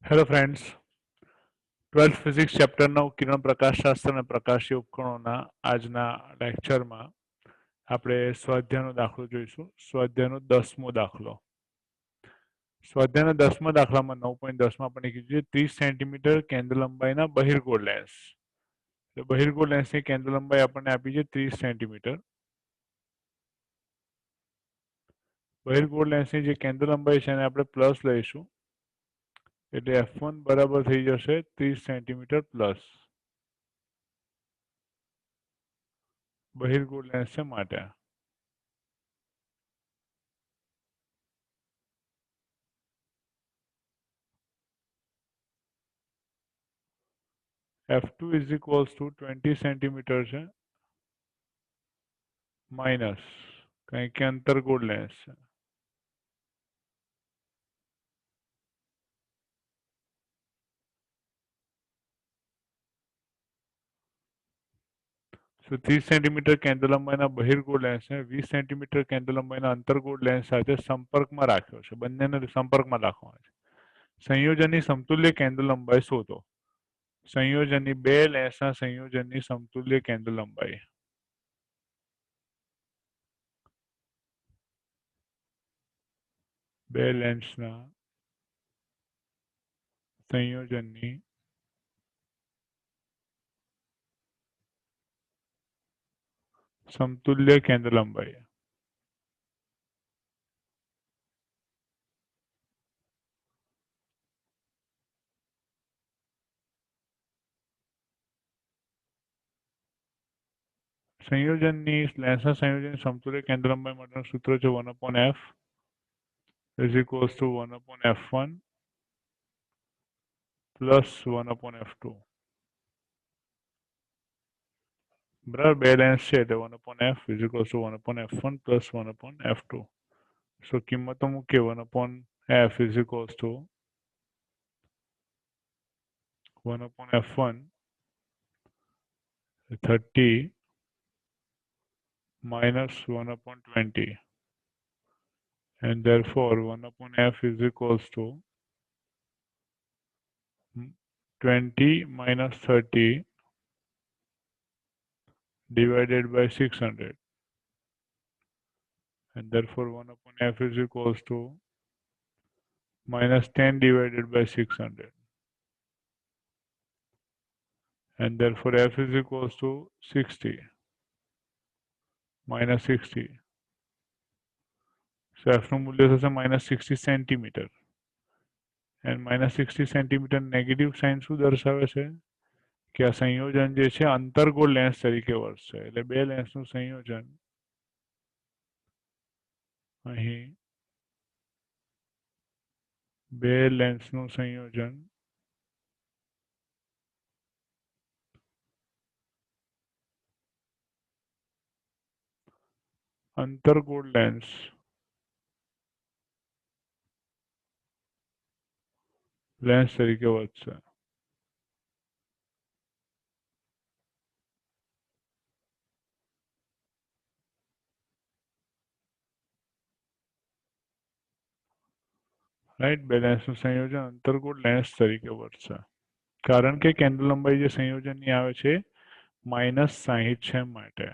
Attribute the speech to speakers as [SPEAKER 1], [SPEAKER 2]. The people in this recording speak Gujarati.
[SPEAKER 1] Hello friends, 12th physics chapter 9 કિરણ પ્રકાશશાસ્ત્ર અને પ્રકાશીય ઉપકરણોના આજના લેક્ચરમાં આપણે સ્વાધ્યાયનો દાખલો જોઈશું. સ્વાધ્યાયનો 10મો દાખલો. સ્વાધ્યાયના 10મા દાખલામાં 9.10માં આપણે કીધું છે 30 સેન્ટીમીટર કેન્દ્ર લંબાઈના બહિર્ગોળ લેન્સ. બહિર્ગોળ લેન્સની કેન્દ્ર લંબાઈ આપણને આપી છે 30 સેન્ટીમીટર. બહિર્ગોળ લેન્સની જે કેન્દ્ર લંબાઈ છે એને આપણે પ્લસ લઈશું. એટલે F1 બરાબર થઈ જશે 30 સેન્ટીમીટર પ્લસ. બહિર્ગોળ લેન્સ છે માટે F2 is equals to 20 centimetre છે માઇનસ કારણ કે અંતર્ગોળ લેન્સ છે. So 30 સેન્ટીમીટર કેન્દ્ર લંબાઈના બહિર્ગોળ લેન્સને 20 સેન્ટીમીટર કેન્દ્ર લંબાઈના અંતર્ગોળ લેન્સ સાથે સંપર્કમાં રાખ્યો છે. બંનેને સંપર્કમાં રાખવાના છે. સંયોજનની સમતુલ્ય કેન્દ્ર લંબાઈ શોધો. સંયોજનની બે લેન્સના સંયોજનની સમતુલ્ય કેન્દ્ર લંબાઈ. બે લેન્સના સંયોજનની સમતુલ્ય કેન્દ્ર લંબાઈ. સંયોજનની લેન્સના સંયોજનની સમતુલ્ય કેન્દ્ર લંબાઈ માટેનું સૂત્ર છે 1/f is equals to 1/f1 plus 1/f2. બરાબર, બે લેન્સ છે એટલે 1/f is equals to 1/f1 plus 1/f2. So કિંમતો મૂકીએ 1/f is equals to 1/f1 30 minus 1/20, and therefore 1/f is equals to 20 minus 30 divided by 600, and therefore 1/f is equals to minus 10 divided by 600, and therefore f is equals to 60 minus 60. So f નું મૂલ્ય થશે -60 centimetre. And -60 centimetre negative sign શું દર્શાવે છે કે આ સંયોજન જે છે અંતર્ગોળ લેન્સ તરીકે વર્તશે. એટલે બે લેન્સનું સંયોજન અહીં બે લેન્સનું સંયોજન અંતર્ગોળ લેન્સ તરીકે વર્તશે. રાઈટ, બે લેન્સનું સંયોજન અંતર્ગોળ લેન્સ તરીકે વર્તશે કારણ કે કેન્દ્ર લંબાઈ જે સંયોજનની આવે છે -60 છે માટે.